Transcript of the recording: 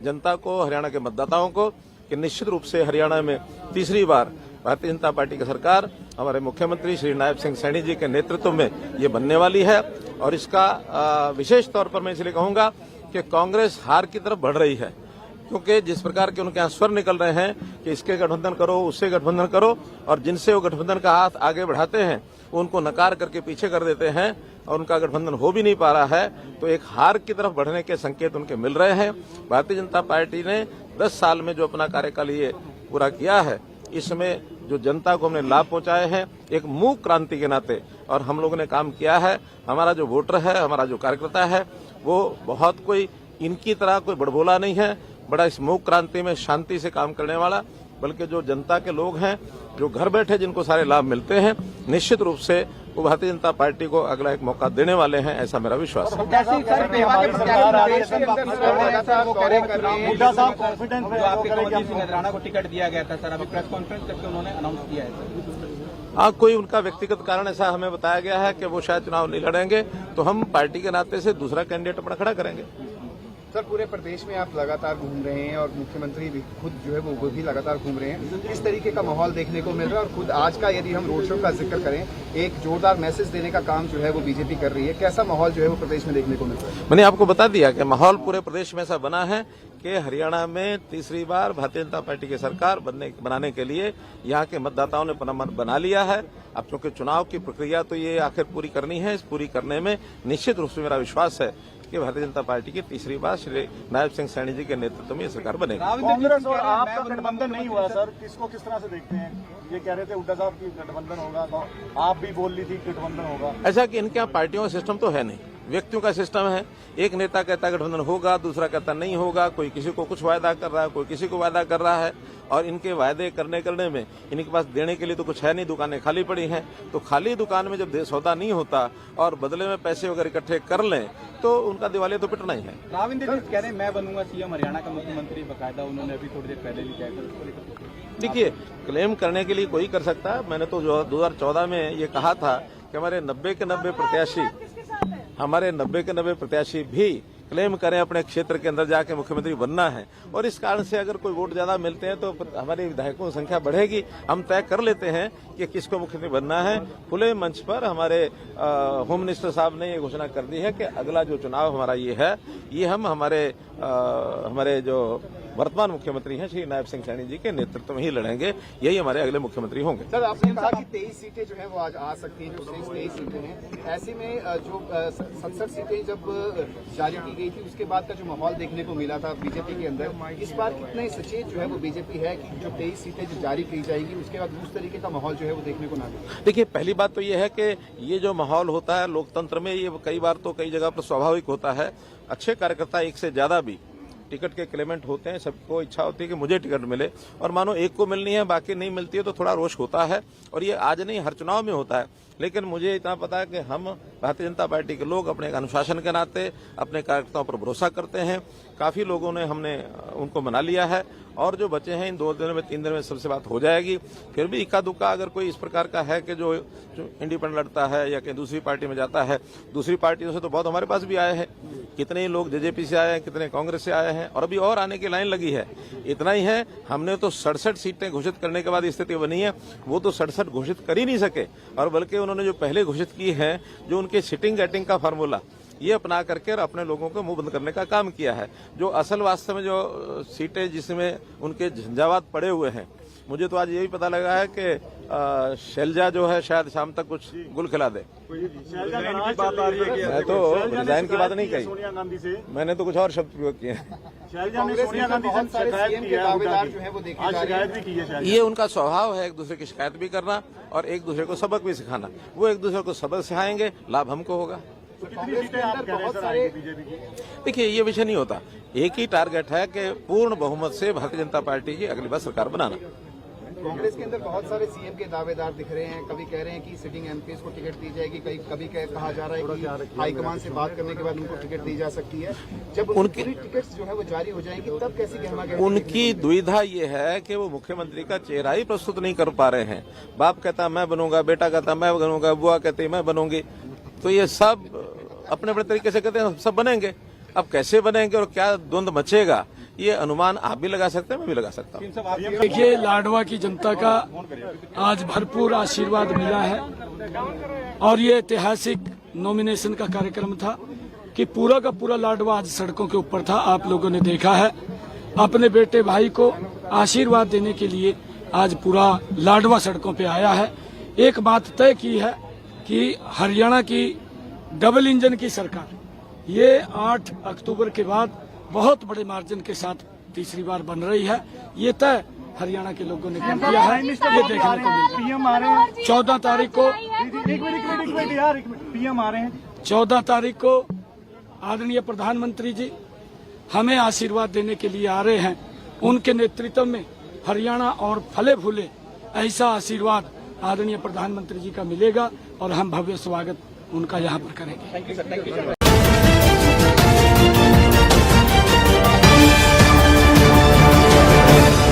जनता को, हरियाणा के मतदाताओं को कि निश्चित रूप से हरियाणा में तीसरी बार भारतीय जनता पार्टी की सरकार हमारे मुख्यमंत्री श्री नायब सिंह सैनी जी के नेतृत्व में ये बनने वाली है। और इसका विशेष तौर पर मैं इसलिए कहूंगा कि कांग्रेस हार की तरफ बढ़ रही है, क्योंकि जिस प्रकार के उनके यहाँ स्वर निकल रहे हैं कि इसके गठबंधन करो, उससे गठबंधन करो, और जिनसे वो गठबंधन का हाथ आगे बढ़ाते हैं उनको नकार करके पीछे कर देते हैं और उनका गठबंधन हो भी नहीं पा रहा है, तो एक हार की तरफ बढ़ने के संकेत उनके मिल रहे हैं। भारतीय जनता पार्टी ने 10 साल में जो अपना कार्यकाल ये पूरा किया है, इसमें जो जनता को हमने लाभ पहुंचाए हैं एक मूक क्रांति के नाते, और हम लोगों ने काम किया है। हमारा जो वोटर है, हमारा जो कार्यकर्ता है, वो बहुत कोई इनकी तरह कोई बड़बोला नहीं है, बड़ा इस मूक क्रांति में शांति से काम करने वाला, बल्कि जो जनता के लोग हैं जो घर बैठे जिनको सारे लाभ मिलते हैं, निश्चित रूप से वो भारतीय जनता पार्टी को अगला एक मौका देने वाले हैं, ऐसा मेरा विश्वास है। को टिकट दिया गया था सर, अभी प्रेस कॉन्फ्रेंस करके उन्होंने अनाउंस किया है। कोई उनका व्यक्तिगत कारण ऐसा हमें बताया गया है कि वो शायद चुनाव नहीं लड़ेंगे, तो हम पार्टी के नाते से दूसरा कैंडिडेट अपना खड़ा करेंगे। सर, पूरे प्रदेश में आप लगातार घूम रहे हैं और मुख्यमंत्री भी खुद जो है वो भी लगातार घूम रहे हैं, किस तरीके का माहौल देखने को मिल रहा है? और खुद आज का यदि हम रोड शो का जिक्र करें, एक जोरदार मैसेज देने का काम जो है वो बीजेपी कर रही है, कैसा माहौल जो है वो प्रदेश में देखने को मिल रहा है? मैंने आपको बता दिया कि माहौल पूरे प्रदेश में ऐसा बना है कि हरियाणा में तीसरी बार भारतीय जनता पार्टी की सरकार बनाने के लिए यहाँ के मतदाताओं ने अपना मन बना लिया है। अब चूंकि चुनाव की प्रक्रिया तो ये आखिर पूरी करनी है, इस पूरी करने में निश्चित रूप से मेरा विश्वास है कि भारतीय जनता पार्टी की तीसरी बार श्री नायब सिंह सैनी जी के नेतृत्व में ये सरकार बनेगी। कांग्रेस और आपका गठबंधन नहीं हुआ सर, किसको किस तरह से देखते हैं? ये कह रहे थे हुड्डा साहब की गठबंधन होगा, तो आप भी बोल ली थी गठबंधन होगा। ऐसा कि इनके यहाँ पार्टियों का सिस्टम तो है नहीं, व्यक्तियों का सिस्टम है। एक नेता कहता है गठबंधन होगा, दूसरा कहता नहीं होगा, कोई किसी को कुछ वायदा कर रहा है, कोई किसी को वायदा कर रहा है, और इनके वायदे करने में इनके पास देने के लिए तो कुछ है नहीं, दुकानें खाली पड़ी हैं। तो खाली दुकान में जब सौदा नहीं होता और बदले में पैसे वगैरह इकट्ठे कर लें तो उनका दिवालिया तो पिटना ही है। राविंद्र जी कह रहे हैं मैं बनूंगा सीएम, हरियाणा का मुख्यमंत्री, बकायदा उन्होंने अभी थोड़ी देर पहले भी कहा। देखिए, क्लेम करने के लिए कोई कर सकता है। मैंने तो 2014 में ये कहा था कि हमारे 90 के 90 प्रत्याशी भी क्लेम करें अपने क्षेत्र के अंदर जाके मुख्यमंत्री बनना है, और इस कारण से अगर कोई वोट ज्यादा मिलते हैं तो हमारे विधायकों की संख्या बढ़ेगी। हम तय कर लेते हैं कि किसको मुख्यमंत्री बनना है। खुले मंच पर हमारे होम मिनिस्टर साहब ने ये घोषणा कर दी है कि अगला जो चुनाव हमारा ये है, ये हम हमारे जो वर्तमान मुख्यमंत्री हैं श्री नायब सिंह सैनी जी के नेतृत्व में ही लड़ेंगे, यही हमारे अगले मुख्यमंत्री होंगे। सर, आपने कहा कि 23 सीटें जो है वो आज आ सकती हैं, जो 23 सीटें हैं, ऐसे में जो 67 सीटें जब जारी की गई थी उसके बाद का जो माहौल देखने को मिला था बीजेपी के अंदर, इस बार कितने सचेत जो है वो बीजेपी है कि जो 23 सीटें जो जारी की जाएगी उसके बाद उस तरीके का माहौल जो है वो देखने को ना मिले? देखिए, पहली बात तो ये है कि ये जो माहौल होता है लोकतंत्र में, ये कई बार तो कई जगह पर स्वाभाविक होता है। अच्छे कार्यकर्ता एक से ज्यादा भी टिकट के क्लेमेंट होते हैं, सबको इच्छा होती है कि मुझे टिकट मिले, और मानो एक को मिलनी है बाकी नहीं मिलती है तो थोड़ा रोष होता है, और ये आज नहीं हर चुनाव में होता है। लेकिन मुझे इतना पता है कि हम भारतीय जनता पार्टी के लोग अपने अनुशासन के नाते अपने कार्यकर्ताओं पर भरोसा करते हैं। काफी लोगों ने हमने उनको मना लिया है, और जो बचे हैं इन 2 दिन में 3 दिन में सबसे बात हो जाएगी। फिर भी इक्का दुक्का अगर कोई इस प्रकार का है कि जो इंडिपेंडेंट लड़ता है या कहीं दूसरी पार्टी में जाता है, दूसरी पार्टियों से तो बहुत हमारे पास भी आए हैं, कितने ही लोग जेजेपी से आए हैं, कितने कांग्रेस से आए हैं, और अभी और आने की लाइन लगी है। इतना ही है, हमने तो 67 सीटें घोषित करने के बाद स्थिति बनी है, वो तो 67 घोषित कर ही नहीं सके, और बल्कि उन्होंने जो पहले घोषित की है, जो उनके सिटिंग गेटिंग का फार्मूला, ये अपना करके और अपने लोगों को मुंह बंद करने का काम किया है। जो असल वास्तव में जो सीटें जिसमें उनके झंझावात पड़े हुए हैं, मुझे तो आज यही पता लगा है कि शैलजा जो है शायद शाम तक कुछ गुल खिला दे। मैं तो रिजाइन की बात नहीं कही, सोनिया गांधी से मैंने तो कुछ और शब्द प्रयोग किए हैं। शैलजा ने सोनिया गांधी से शिकायत की है, आज शिकायत भी की है। ये उनका स्वभाव है, एक दूसरे की शिकायत भी करना और एक दूसरे को सबक भी सिखाना। वो एक दूसरे को सबक सिखाएंगे, लाभ हमको होगा। कितनी सीटें आप कह रहे हैं सर आएगी बीजेपी की? देखिए, ये विषय नहीं होता, एक ही टारगेट है कि पूर्ण बहुमत से भारतीय जनता पार्टी की अगली बार सरकार बनाना। कांग्रेस के अंदर बहुत सारे सीएम के दावेदार दिख रहे हैं, कभी कह रहे हैं कि सिटिंग एमपीज को टिकट दी जाएगी, कभी कहा जा रहा है कि हाईकमान से बात करने के बाद उनको टिकट दी जा सकती है। जब उनकी टिकट जो है वो जारी हो जाएगी तब कैसी गहमा गहमी? उनकी दुविधा ये है कि वो मुख्यमंत्री का चेहरा ही प्रस्तुत नहीं कर पा रहे हैं। बाप कहता मैं बनूंगा, बेटा कहता मैं बनूंगा, बुआ कहती मैं बनूंगी, तो ये सब अपने अपने तरीके से कहते हैं सब बनेंगे। अब कैसे बनेंगे और क्या द्वंद्व मचेगा, ये अनुमान आप भी लगा सकते हैं, मैं भी लगा सकता हूँ। देखिए, लाडवा की जनता का आज भरपूर आशीर्वाद मिला है और ये ऐतिहासिक नॉमिनेशन का कार्यक्रम था कि पूरा का पूरा लाडवा आज सड़कों के ऊपर था। आप लोगों ने देखा है, अपने बेटे भाई को आशीर्वाद देने के लिए आज पूरा लाडवा सड़कों पे आया है। एक बात तय की है कि हरियाणा की डबल इंजन की सरकार ये 8 अक्टूबर के बाद बहुत बड़े मार्जिन के साथ तीसरी बार बन रही है। ये तय हरियाणा के लोगों ने कर दिया है, ये देखने को मिल रहा है। पीएम आ रहे हैं 14 तारीख को, एक मिनट यार, पीएम आ रहे हैं 14 तारीख को आदरणीय प्रधानमंत्री जी हमें आशीर्वाद देने के लिए आ रहे हैं। उनके नेतृत्व में हरियाणा और फले फूले ऐसा आशीर्वाद आदरणीय प्रधानमंत्री जी का मिलेगा और हम भव्य स्वागत उनका यहाँ पर करेंगे।